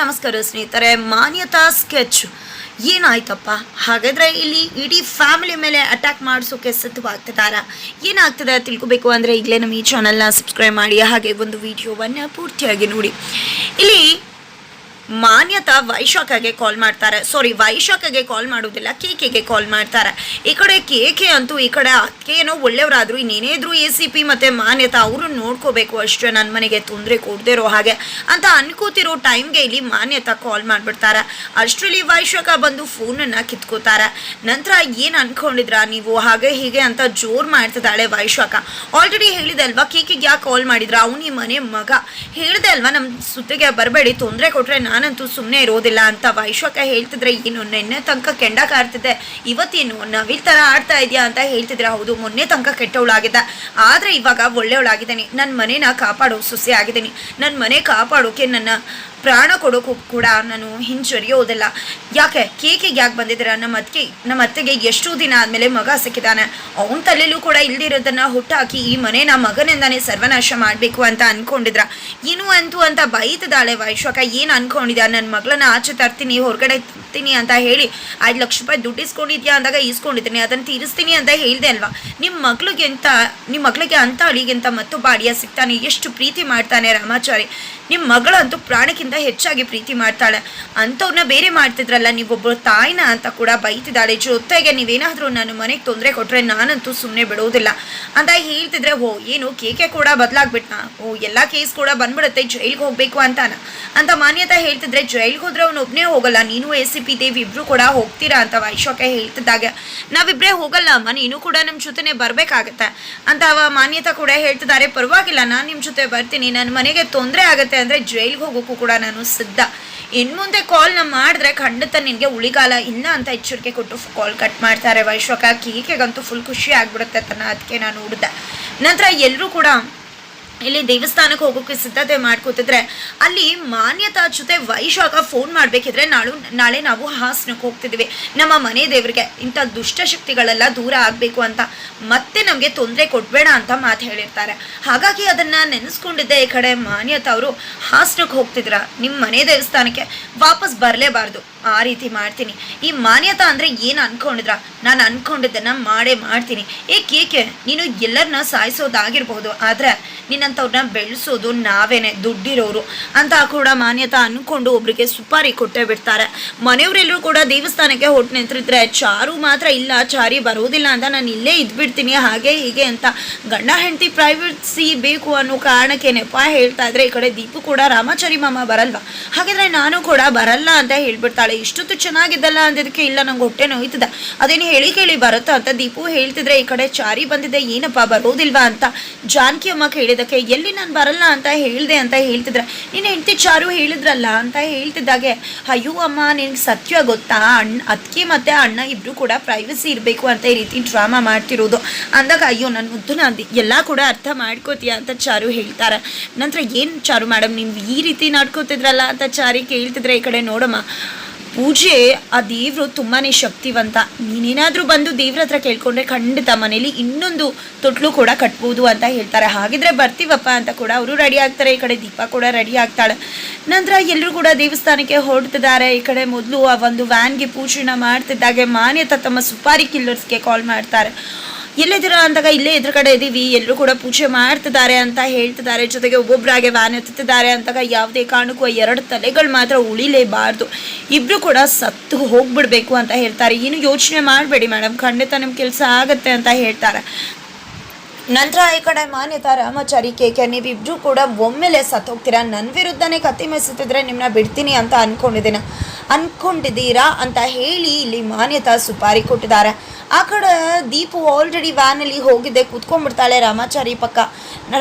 ನಮಸ್ಕಾರ ಸ್ನೇಹಿತರೆ. ಮಾನ್ಯತಾ ಸ್ಕೆಚ್ ಏನಾಯ್ತಪ್ಪ? ಹಾಗಾದರೆ ಇಲ್ಲಿ ಇಡೀ ಫ್ಯಾಮಿಲಿ ಮೇಲೆ ಅಟ್ಯಾಕ್ ಮಾಡಿಸೋಕೆ ಸಿದ್ಧವಾಗ್ತಿದ್ದಾರಾ? ಏನಾಗ್ತದೆ ತಿಳ್ಕೊಬೇಕು ಅಂದರೆ ಈಗಲೇ ನಮ್ಮ ಈ ಚಾನಲ್ನ ಸಬ್ಸ್ಕ್ರೈಬ್ ಮಾಡಿ, ಹಾಗೆ ಒಂದು ವಿಡಿಯೋವನ್ನು ಪೂರ್ತಿಯಾಗಿ ನೋಡಿ. ಇಲ್ಲಿ ಮಾನ್ಯತಾ ವೈಶಾಖಗೆ ಕಾಲ್ ಮಾಡ್ತಾರೆ. ವೈಶಾಖಗೆ ಕಾಲ್ ಮಾಡೋದಿಲ್ಲ, ಕೇಕೆಗೆ ಕಾಲ್ ಮಾಡ್ತಾರೆ. ಈ ಕಡೆ ಕೇಕೆ ಅಂತೂ ಈ ಕಡೆ ಅದಕ್ಕೆ ಏನೋ ಒಳ್ಳೆಯವರಾದ್ರು, ಇನ್ನೇನೇದ್ರು ACP ಮತ್ತು ಮಾನ್ಯತಾ ಅವರು ನೋಡ್ಕೋಬೇಕು ಅಷ್ಟೇ, ನನ್ನ ಮನೆಗೆ ತೊಂದರೆ ಕೊಡದೇ ಇರೋ ಹಾಗೆ ಅಂತ ಅನ್ಕೋತಿರೋ ಟೈಮ್ಗೆ ಇಲ್ಲಿ ಮಾನ್ಯತಾ ಕಾಲ್ ಮಾಡಿಬಿಡ್ತಾರೆ. ಅಷ್ಟರಲ್ಲಿ ವೈಶಾಖ ಬಂದು ಫೋನನ್ನು ಕಿತ್ಕೋತಾರೆ. ನಂತರ ಏನು ಅನ್ಕೊಂಡಿದ್ರ ನೀವು ಹಾಗೆ ಹೀಗೆ ಅಂತ ಜೋರು ಮಾಡ್ತಿದ್ದಾಳೆ ವೈಶಾಖ. ಆಲ್ರೆಡಿ ಹೇಳಿದೆ ಅಲ್ವಾ, ಕೇಕಿಗೆ ಯಾಕೆ ಕಾಲ್ ಮಾಡಿದ್ರ, ಅವನು ಈ ಮನೆ ಮಗ, ಹೇಳಿದೆ ಅಲ್ವಾ ನಮ್ಮ ಸುತ್ತಿಗೆ ಬರಬೇಡಿ, ತೊಂದರೆ ಕೊಟ್ಟರೆ ನಾನಂತೂ ಸುಮ್ಮನೆ ಇರೋದಿಲ್ಲ ಅಂತ ವೈಶಾಖ ಹೇಳ್ತಿದ್ರೆ, ಏನು ನಿನ್ನೆ ತನಕ ಕೆಂಡ ಕಾರ್ತಿದ್ದೆ, ಇವತ್ತೇನು ನವಿಲ್ ಥರ ಆಡ್ತಾ ಇದೆಯಾ ಅಂತ ಹೇಳ್ತಿದ್ರೆ, ಹೌದು ಮೊನ್ನೆ ತನಕ ಕೆಟ್ಟವಳಾಗಿದ್ದ, ಆದರೆ ಇವಾಗ ಒಳ್ಳೆಯವಳಾಗಿದ್ದೀನಿ, ನನ್ನ ಮನೇನ ಕಾಪಾಡೋ ಸೊಸೆ ಆಗಿದ್ದೀನಿ, ನನ್ನ ಮನೆ ಕಾಪಾಡೋಕೆ ನನ್ನ ಪ್ರಾಣ ಕೊಡೋಕ್ಕೂ ಕೂಡ ನಾನು ಹಿಂಜರಿಯೋದಿಲ್ಲ. ಯಾಕೆ ಕೇಕಿಗೆ ಯಾಕೆ ಬಂದಿದ್ದೀರಾ? ನಮ್ಮ ಅತ್ತೆಗೆ ಎಷ್ಟು ದಿನ ಆದಮೇಲೆ ಮಗ ಸಿಕ್ಕಿದ್ದಾನೆ, ಅವನ ತಲೆಯಲ್ಲೂ ಕೂಡ ಇಲ್ದಿರೋದನ್ನು ಹುಟ್ಟಾಕಿ ಈ ಮನೇನ ಮಗನಿಂದಾನೇ ಸರ್ವನಾಶ ಮಾಡಬೇಕು ಅಂತ ಅಂದ್ಕೊಂಡಿದ್ರ ಏನು ಅಂತ ಬೈತಿದ್ದಾಳೆ ವೈಶಾಖ. ಏನು ಅಂದ್ಕೊಂಡಿದ್ಯಾ, ನನ್ನ ಮಗಳನ್ನ ಆಚೆ ತರ್ತೀನಿ, ಹೊರಗಡೆ ತರ್ತೀನಿ ಅಂತ ಹೇಳಿ 5 ಲಕ್ಷ ರೂಪಾಯಿ ದುಡ್ಡು ಇಸ್ಕೊಂಡಿದ್ಯಾ ಅಂದಾಗ ಇಸ್ಕೊಂಡಿದ್ದೀನಿ, ಅದನ್ನು ತೀರಿಸ್ತೀನಿ ಅಂತ ಹೇಳಿದೆ ಅಲ್ವಾ. ನಿಮ್ಮ ಮಗಳಿಗೆ ಅಂತ ಅಳಿಗಿಂತ ಮತ್ತೊಬ್ಬ ಅಳಿಯ ಸಿಗ್ತಾನೆ, ಎಷ್ಟು ಪ್ರೀತಿ ಮಾಡ್ತಾನೆ ರಾಮಾಚಾರಿ, ನಿಮ್ಮ ಮಗಳಂತೂ ಪ್ರಾಣಕ್ಕಿಂತ ಹೆಚ್ಚಾಗಿ ಪ್ರೀತಿ ಮಾಡ್ತಾಳೆ, ಅಂಥವ್ರನ್ನ ಬೇರೆ ಮಾಡ್ತಿದ್ರಲ್ಲ ನೀವೊಬ್ಬರು ತಾಯಿನ ಅಂತ ಕೂಡ ಬೈತಿದ್ದಾಳೆ. ಜೊತೆಗೆ ನೀವೇನಾದರೂ ನನ್ನ ಮನೆಗೆ ತೊಂದರೆ ಕೊಟ್ಟರೆ ನಾನಂತೂ ಸುಮ್ಮನೆ ಬಿಡೋದಿಲ್ಲ ಅಂತ ಹೇಳ್ತಿದ್ರೆ, ಏನು ಕೇಕೆ ಕೂಡ ಬದಲಾಗ್ಬಿಟ್ನಾ, ಎಲ್ಲ ಕೇಸ್ ಕೂಡ ಬಂದ್ಬಿಡುತ್ತೆ, ಜೈಲ್ಗೆ ಹೋಗ್ಬೇಕು ಅಂತ ಮಾನ್ಯತಾ ಹೇಳ್ತಿದ್ರೆ, ಜೈಲ್ಗೆ ಹೋದ್ರೆ ಅವನು ಒಬ್ಬನೇ ಹೋಗಲ್ಲ, ನೀನು ACP ದೇವಿ ಇಬ್ರು ಕೂಡ ಹೋಗ್ತೀರಾ ಅಂತ ವೈಶಾಖ ಹೇಳ್ತಿದ್ದಾಗ, ನಾವಿಬ್ಬರೇ ಹೋಗಲ್ಲ ಅಮ್ಮ, ನೀನು ಕೂಡ ನಮ್ಮ ಜೊತೆನೆ ಬರಬೇಕಾಗತ್ತೆ ಅಂತ ಮಾನ್ಯತಾ ಕೂಡ ಹೇಳ್ತಿದ್ದಾರೆ. ಪರವಾಗಿಲ್ಲ, ನಾನು ನಿಮ್ಮ ಜೊತೆ ಬರ್ತೀನಿ, ನನ್ನ ಮನೆಗೆ ತೊಂದರೆ ಆಗುತ್ತೆ ಅಂದರೆ ಜೈಲ್ಗೆ ಹೋಗೋಕ್ಕೂ ಕೂಡ ನಾನು ಸಿದ್ಧ, ಇನ್ನು ಮುಂದೆ ಕಾಲ್ನ ಮಾಡಿದ್ರೆ ಖಂಡಿತ ನಿನಗೆ ಉಳಿಗಾಲ ಇಲ್ಲ ಅಂತ ಎಚ್ಚರಿಕೆ ಕೊಟ್ಟು ಕಾಲ್ ಕಟ್ ಮಾಡ್ತಾರೆ ವೈಶಾಖ. ಕೇಕೆಗಂತೂ ಫುಲ್ ಖುಷಿ ಆಗ್ಬಿಡುತ್ತೆ ತನ್ನ, ಅದಕ್ಕೆ ನಾನು ನೋಡಿದೆ. ನಂತರ ಎಲ್ಲರೂ ಕೂಡ ಇಲ್ಲಿ ದೇವಸ್ಥಾನಕ್ಕೆ ಹೋಗೋಕ್ಕೆ ಸಿದ್ಧತೆ ಮಾಡ್ಕೋತಿದ್ರೆ, ಅಲ್ಲಿ ಮಾನ್ಯತಾ ಜೊತೆ ವೈಶಾಖ ಫೋನ್ ಮಾಡಬೇಕಿದ್ರೆ, ನಾಳೆ ನಾವು ಹಾಸನಕ್ಕೆ ಹೋಗ್ತಿದ್ದೀವಿ, ನಮ್ಮ ಮನೆ ದೇವರಿಗೆ ಇಂಥ ದುಷ್ಟಶಕ್ತಿಗಳೆಲ್ಲ ದೂರ ಆಗಬೇಕು ಅಂತ, ಮತ್ತೆ ನಮಗೆ ತೊಂದರೆ ಕೊಡಬೇಡ ಅಂತ ಮಾತು ಹೇಳಿರ್ತಾರೆ. ಹಾಗಾಗಿ ಅದನ್ನು ನೆನೆಸ್ಕೊಂಡಿದ್ದೆ ಈ ಕಡೆ ಮಾನ್ಯತಾ ಅವರು ಹಾಸನಕ್ಕೆ ಹೋಗ್ತಿದ್ರ, ನಿಮ್ಮ ಮನೆ ದೇವಸ್ಥಾನಕ್ಕೆ ವಾಪಸ್ ಬರಲೇಬಾರ್ದು, ಆ ರೀತಿ ಮಾಡ್ತೀನಿ. ಈ ಮಾನ್ಯತಾ ಅಂದರೆ ಏನು ಅಂದ್ಕೊಂಡಿದ್ರ, ನಾನು ಅಂದ್ಕೊಂಡಿದ್ದನ್ನು ಮಾಡೇ ಮಾಡ್ತೀನಿ. ಕೇಕೆ ನೀನು ಎಲ್ಲರನ್ನ ಸಾಯಿಸೋದಾಗಿರ್ಬೋದು, ಆದರೆ ನಿನ್ನಂಥವ್ರನ್ನ ಬೆಳೆಸೋದು ನಾವೇನೆ, ದುಡ್ಡಿರೋರು ಅಂತ ಕೂಡ ಮಾನ್ಯತಾ ಅಂದ್ಕೊಂಡು ಒಬ್ರಿಗೆ ಸುಪಾರಿ ಕೊಟ್ಟೇ ಬಿಡ್ತಾರೆ. ಮನೆಯವರೆಲ್ಲರೂ ಕೂಡ ದೇವಸ್ಥಾನಕ್ಕೆ ಹೊಟ್ಟು ನಿಂತಿದ್ರೆ, ಚಾರು ಮಾತ್ರ ಇಲ್ಲ, ಚಾರಿ ಬರೋದಿಲ್ಲ ಅಂತ, ನಾನು ಇಲ್ಲೇ ಇದ್ಬಿಡ್ತೀನಿ ಹಾಗೆ ಹೀಗೆ ಅಂತ ಗಂಡ ಹೆಂಡತಿ ಪ್ರೈವೇಸಿ ಬೇಕು ಅನ್ನೋ ಕಾರಣಕ್ಕೆ ನೆಪ ಹೇಳ್ತಾ ಇದ್ರೆ, ಈ ಕಡೆ ದೀಪು ಕೂಡ ರಾಮಾಚಾರಿ ಮಾಮ ಬರಲ್ವಾ, ಹಾಗಿದ್ರೆ ನಾನು ಕೂಡ ಬರಲ್ಲ ಅಂತ ಹೇಳ್ಬಿಡ್ತಾಳೆ. ಇಷ್ಟೊತ್ತು ಚೆನ್ನಾಗಿದ್ದಲ್ಲ ಅಂದಿದ್ದಕ್ಕೆ, ಇಲ್ಲ ನಂಗೆ ಹೊಟ್ಟೆ ನೋಯ್ತದ, ಅದೇನು ಹೇಳಿ ಕೇಳಿ ಬರುತ್ತಾ ಅಂತ ದೀಪು ಹೇಳ್ತಿದ್ರೆ, ಈ ಕಡೆ ಚಾರಿ ಬಂದಿದೆ, ಏನಪ್ಪ ಬರೋದಿಲ್ವಾ ಅಂತ ಜಾನಕಿ ಅಮ್ಮ ಕೇಳಿದಕ್ಕೆ, ಎಲ್ಲಿ ನಾನು ಬರಲ್ಲ ಅಂತ ಹೇಳಿದೆ ಅಂತ ಹೇಳ್ತಿದ್ರೆ, ನೀನು ಹೆಂಡತಿ ಚಾರು ಹೇಳಿದ್ರಲ್ಲ ಅಂತ ಹೇಳ್ತಿದ್ದಾಗೆ, ಅಯ್ಯೋ ಅಮ್ಮ ನಿನಗೆ ಸತ್ಯ ಗೊತ್ತಾ, ಅದಕ್ಕೆ ಮತ್ತೆ ಅಣ್ಣ ಇಬ್ರು ಕೂಡ ಪ್ರೈವಸಿ ಇರಬೇಕು ಅಂತ ಈ ರೀತಿ ಡ್ರಾಮಾ ಮಾಡ್ತಿರೋದು ಅಂದಾಗ, ಅಯ್ಯೋ ನನ್ನ ಮುದ್ದು ನಾದಿ ಎಲ್ಲ ಕೂಡ ಅರ್ಥ ಮಾಡ್ಕೋತೀಯ ಅಂತ ಚಾರು ಹೇಳ್ತಾರೆ. ನಂತರ ಏನು ಚಾರು ಮೇಡಮ್ ನೀವು ಈ ರೀತಿ ನಡ್ಕೋತಿದ್ರಲ್ಲ ಅಂತ ಚಾರಿ ಕೇಳ್ತಿದ್ರೆ, ಈ ಕಡೆ ನೋಡಮ್ಮ ಪೂಜೆ ಆ ದೇವರು ತುಂಬಾ ಶಕ್ತಿವಂತ, ನೀನೇನಾದರೂ ಬಂದು ದೇವ್ರ ಹತ್ರ ಕೇಳ್ಕೊಂಡ್ರೆ ಖಂಡಿತ ಮನೇಲಿ ಇನ್ನೊಂದು ತೊಟ್ಲು ಕೂಡ ಕಟ್ಬೋದು ಅಂತ ಹೇಳ್ತಾರೆ. ಹಾಗಿದ್ರೆ ಬರ್ತೀವಪ್ಪ ಅಂತ ಕೂಡ ಅವರು ರೆಡಿ ಆಗ್ತಾರೆ. ಈ ಕಡೆ ದೀಪ ಕೂಡ ರೆಡಿ ಆಗ್ತಾಳೆ. ನಂತರ ಎಲ್ಲರೂ ಕೂಡ ದೇವಸ್ಥಾನಕ್ಕೆ ಹೊರಡ್ತಿದ್ದಾರೆ. ಈ ಕಡೆ ಮೊದಲು ಆ ಒಂದು ವ್ಯಾನ್ಗೆ ಪೂಜೆನ ಮಾಡ್ತಿದ್ದಾಗೆ ಮಾನ್ಯತಾ ತಮ್ಮ ಸುಪಾರಿ ಕಿಲ್ಲರ್ಸ್ಗೆ ಕಾಲ್ ಮಾಡ್ತಾರೆ. ಎಲ್ಲಿದ್ದೀರಾ ಅಂದಾಗ, ಇಲ್ಲೇ ಎದುರುಗಡೆ ಇದ್ದೀವಿ, ಎಲ್ಲರೂ ಕೂಡ ಪೂಜೆ ಮಾಡ್ತಿದ್ದಾರೆ ಅಂತ ಹೇಳ್ತಿದ್ದಾರೆ. ಜೊತೆಗೆ ಒಬ್ಬೊಬ್ಬರಾಗೆ ವ್ಯಾನ್ ಎತ್ತುತ್ತಿದ್ದಾರೆ ಅಂತಾಗ, ಯಾವುದೇ ಕಾರಣಕ್ಕೂ 2 ತಲೆಗಳು ಮಾತ್ರ ಉಳಿಲೇಬಾರ್ದು, ಇಬ್ಬರು ಕೂಡ ಸತ್ತು ಹೋಗ್ಬಿಡ್ಬೇಕು ಅಂತ ಹೇಳ್ತಾರೆ. ಏನು ಯೋಚನೆ ಮಾಡಬೇಡಿ ಮೇಡಮ್, ಖಂಡಿತ ನಿಮ್ಮ ಕೆಲಸ ಆಗುತ್ತೆ ಅಂತ ಹೇಳ್ತಾರೆ. ನಂತರ ಈ ಕಡೆ ಮಾನ್ಯತಾ ರಾಮಾಚಾರಿ ಕೇಕೆ, ನೀವಿಬ್ರು ಕೂಡ ಒಮ್ಮೆಲೆ ಸತ್ತೋಗ್ತೀರಾ, ನನ್ನ ವಿರುದ್ಧನೇ ಕತ್ತಿ ಮೆಸುತ್ತಿದ್ರೆ ನಿಮ್ಮನ್ನ ಬಿಡ್ತೀನಿ ಅಂತ ಅನ್ಕೊಂಡಿದ್ದೀರಾ ಅಂತ ಹೇಳಿ ಇಲ್ಲಿ ಮಾನ್ಯತಾ ಸುಪಾರಿ ಕೊಟ್ಟಿದ್ದಾರೆ. ಆ ಕಡೆ ದೀಪು ಆಲ್ರೆಡಿ ವ್ಯಾನಲ್ಲಿ ಹೋಗಿದ್ದೆ, ಕೂತ್ಕೊಂಡ್ಬಿಡ್ತಾಳೆ ರಾಮಾಚಾರಿ ಪಕ್ಕ.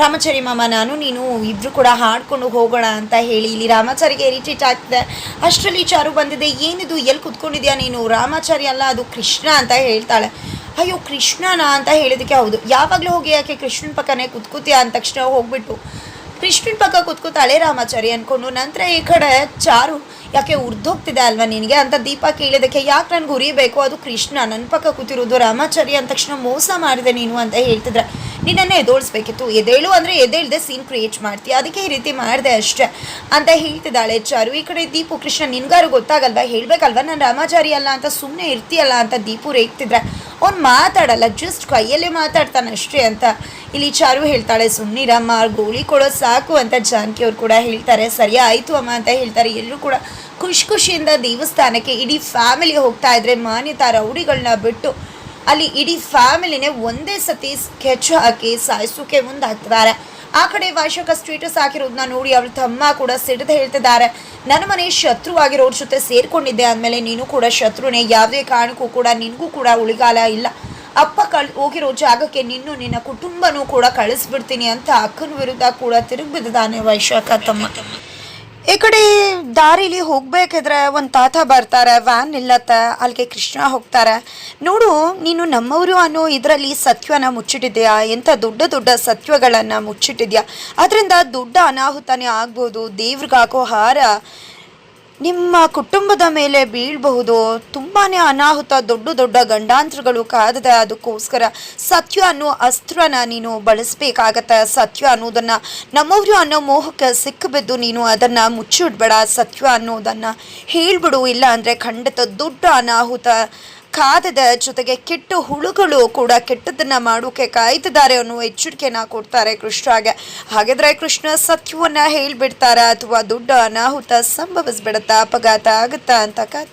ರಾಮಾಚಾರಿ ಮಾಮ ನಾನು ನೀನು ಇಬ್ಬರು ಕೂಡ ಹಾಡ್ಕೊಂಡು ಹೋಗೋಣ ಅಂತ ಹೇಳಿ ಇಲ್ಲಿ ರಾಮಾಚಾರಿಗೆ ಇರಿಟೇಟ್ ಆಗ್ತಿದೆ. ಅಷ್ಟರಲ್ಲಿ ಚಾರು ಬಂದಿದೆ, ಏನಿದು ಎಲ್ಲಿ ಕೂತ್ಕೊಂಡಿದ್ಯಾ ನೀನು, ರಾಮಾಚಾರಿ ಅಲ್ಲ ಅದು ಕೃಷ್ಣ ಅಂತ ಹೇಳ್ತಾಳೆ. ಅಯ್ಯೋ ಕೃಷ್ಣನಾ ಅಂತ ಹೇಳಿದಕ್ಕೆ, ಹೌದು ಯಾವಾಗಲೂ ಹೋಗಿ ಯಾಕೆ ಕೃಷ್ಣನ ಪಕ್ಕನೇ ಕೂತ್ಕೋತೀಯ ಅಂದ ತಕ್ಷಣ ಹೋಗ್ಬಿಟ್ಟು ಕೃಷ್ಣನ ಪಕ್ಕ ಕೂತ್ಕೋತಾಳೆ ರಾಮಾಚಾರಿ ಅಂದ್ಕೊಂಡು. ನಂತರ ಈ ಕಡೆ ಚಾರು, ಯಾಕೆ ಉರ್ದೋಗ್ತಿದೆ ಅಲ್ವಾ ನಿನಗೆ ಅಂತ ದೀಪ ಕೇಳಿದಕ್ಕೆ, ಯಾಕೆ ನನಗೆ ಉರಿಬೇಕು, ಅದು ಕೃಷ್ಣ ನನ್ನ ಪಕ್ಕ ಕೂತಿರೋದು, ರಾಮಾಚಾರಿ ಅಂದ ತಕ್ಷಣ ಮೋಸ ಮಾಡಿದೆ ನೀನು ಅಂತ ಹೇಳ್ತಿದ್ರೆ, ನಿನ್ನನ್ನು ಎದೋಳಿಸ್ಬೇಕಿತ್ತು. ಎದೇಳು ಅಂದರೆ ಎದ್ದೇಳದೆ ಸೀನ್ ಕ್ರಿಯೇಟ್ ಮಾಡ್ತೀಯ, ಅದಕ್ಕೆ ಈ ರೀತಿ ಮಾಡಿದೆ ಅಷ್ಟೇ ಅಂತ ಹೇಳ್ತಿದ್ದಾಳೆ ಚಾರು. ಈ ಕಡೆ ದೀಪು, ಕೃಷ್ಣ ನಿನ್ಗಾರು ಗೊತ್ತಾಗಲ್ವಾ, ಹೇಳ್ಬೇಕಲ್ವಾ ನಾನು ರಾಮಾಚಾರಿ ಅಲ್ಲ ಅಂತ, ಸುಮ್ಮನೆ ಇರ್ತೀಯಲ್ಲ ಅಂತ ದೀಪು ರೇಗ್ತಿದ್ರೆ ಅವ್ನು ಮಾತಾಡಲ್ಲ, ಜಸ್ಟ್ ಕೈಯಲ್ಲೇ ಮಾತಾಡ್ತಾನೆ ಅಷ್ಟೇ ಅಂತ ಇಲ್ಲಿ ಚಾರು ಹೇಳ್ತಾಳೆ. ಸುಮ್ಮನಿರಮ್ಮ, ಗೋಳಿ ಕೊಡೋದು ಸಾಕು ಅಂತ ಜಾನಕಿ ಅವ್ರು ಕೂಡ ಹೇಳ್ತಾರೆ. ಸರಿ ಆಯಿತು ಅಮ್ಮ ಅಂತ ಹೇಳ್ತಾರೆ. ಎಲ್ಲರೂ ಕೂಡ ಖುಷಿಯಿಂದ ದೇವಸ್ಥಾನಕ್ಕೆ ಇಡೀ ಫ್ಯಾಮಿಲಿ ಹೋಗ್ತಾ ಇದ್ರೆ ಮಾನ್ಯತಾ ರೌಡಿಗಳನ್ನ ಬಿಟ್ಟು ಅಲ್ಲಿ ಇಡೀ ಫ್ಯಾಮಿಲಿನೇ ಒಂದೇ ಸತಿ ಸ್ಕೆಚ್ ಹಾಕಿ ಸಾಯಿಸೋಕೆ ಮುಂದಾಗ್ತಿದ್ದಾರೆ. ಆ ಕಡೆ ವೈಶಾಖ ಸ್ಟೇಟಸ್ ಹಾಕಿರೋದನ್ನ ನೋಡಿ ಅವಳ ತಮ್ಮ ಕೂಡ ಸಿಡಿದು ಹೇಳ್ತಿದ್ದಾರೆ, ನನ್ನ ಮನೆ ಶತ್ರು ಆಗಿರೋರ ಜೊತೆ ಸೇರ್ಕೊಂಡಿದ್ದೆ ಅಂದಮೇಲೆ ನೀನು ಕೂಡ ಶತ್ರುನೇ, ಯಾವುದೇ ಕಾರಣಕ್ಕೂ ಕೂಡ ನಿನಗೂ ಕೂಡ ಉಳಿಗಾಲ ಇಲ್ಲ. ಅಪ್ಪ ಹೋಗಿರೋ ಜಾಗಕ್ಕೆ ನಿನ್ನ ಕುಟುಂಬನೂ ಕೂಡ ಕಳಿಸ್ಬಿಡ್ತೀನಿ ಅಂತ ಅಕ್ಕನ ವಿರುದ್ಧ ಕೂಡ ತಿರುಗಿಬಿದ್ದಾನೆ ವೈಶಾಖ ತಮ್ಮ. ಈ ಕಡೆ ದಾರಿಲಿ ಹೋಗ್ಬೇಕಿದ್ರೆ ಒಂದು ತಾತ ಬರ್ತಾರೆ, ವ್ಯಾನ್ ನಿಲ್ಲತ್ತೆ, ಅಲ್ಲಿಗೆ ಕೃಷ್ಣ ಹೋಗ್ತಾರೆ. ನೋಡು, ನೀನು ನಮ್ಮವರು ಅನ್ನೋ ಇದರಲ್ಲಿ ಸತ್ವನ ಮುಚ್ಚಿಟ್ಟಿದ್ಯಾ, ಎಂಥ ದೊಡ್ಡ ದೊಡ್ಡ ಸತ್ವಗಳನ್ನು ಮುಚ್ಚಿಟ್ಟಿದ್ಯಾ, ಅದರಿಂದ ದೊಡ್ಡ ಅನಾಹುತನೇ ಆಗ್ಬೋದು. ದೇವ್ರಿಗಾಕೋ ಹಾರ ನಿಮ್ಮ ಕುಟುಂಬದ ಮೇಲೆ ಬೀಳಬಹುದು, ತುಂಬಾ ಅನಾಹುತ, ದೊಡ್ಡ ದೊಡ್ಡ ಗಂಡಾಂತರಗಳು ಕಾದಿದೆ. ಅದಕ್ಕೋಸ್ಕರ ಸತ್ಯ ಅನ್ನೋ ಅಸ್ತ್ರನ ನೀನು ಬಳಸಬೇಕಾಗತ್ತೆ. ಸತ್ಯ ಅನ್ನೋದನ್ನು ನಮ್ಮವರು ಅನ್ನೋ ಮೋಹಕ್ಕೆ ಸಿಕ್ಕಿಬಿದ್ದು ನೀನು ಅದನ್ನು ಮುಚ್ಚಿಡ್ಬೇಡ, ಸತ್ಯ ಅನ್ನೋದನ್ನು ಹೇಳ್ಬಿಡು. ಇಲ್ಲ ಅಂದರೆ ಖಂಡಿತ ದೊಡ್ಡ ಅನಾಹುತ ಕಾದದ, ಜೊತೆಗೆ ಕೆಟ್ಟ ಹುಳುಗಳು ಕೂಡ ಕೆಟ್ಟದನ್ನು ಮಾಡೋಕೆ ಕಾಯ್ತಿದ್ದಾರೆ ಅನ್ನೋ ಎಚ್ಚರಿಕೆನ ಕೊಡ್ತಾರೆ ಕೃಷ್ಣಗೆ. ಹಾಗಾದರೆ ಕೃಷ್ಣ ಸತ್ಯವನ್ನು ಹೇಳ್ಬಿಡ್ತಾರ ಅಥವಾ ದೊಡ್ಡ ಅನಾಹುತ ಸಂಭವಿಸ್ಬಿಡತ್ತಾ, ಅಪಘಾತ ಆಗುತ್ತಾ ಅಂತ ಕಾದ್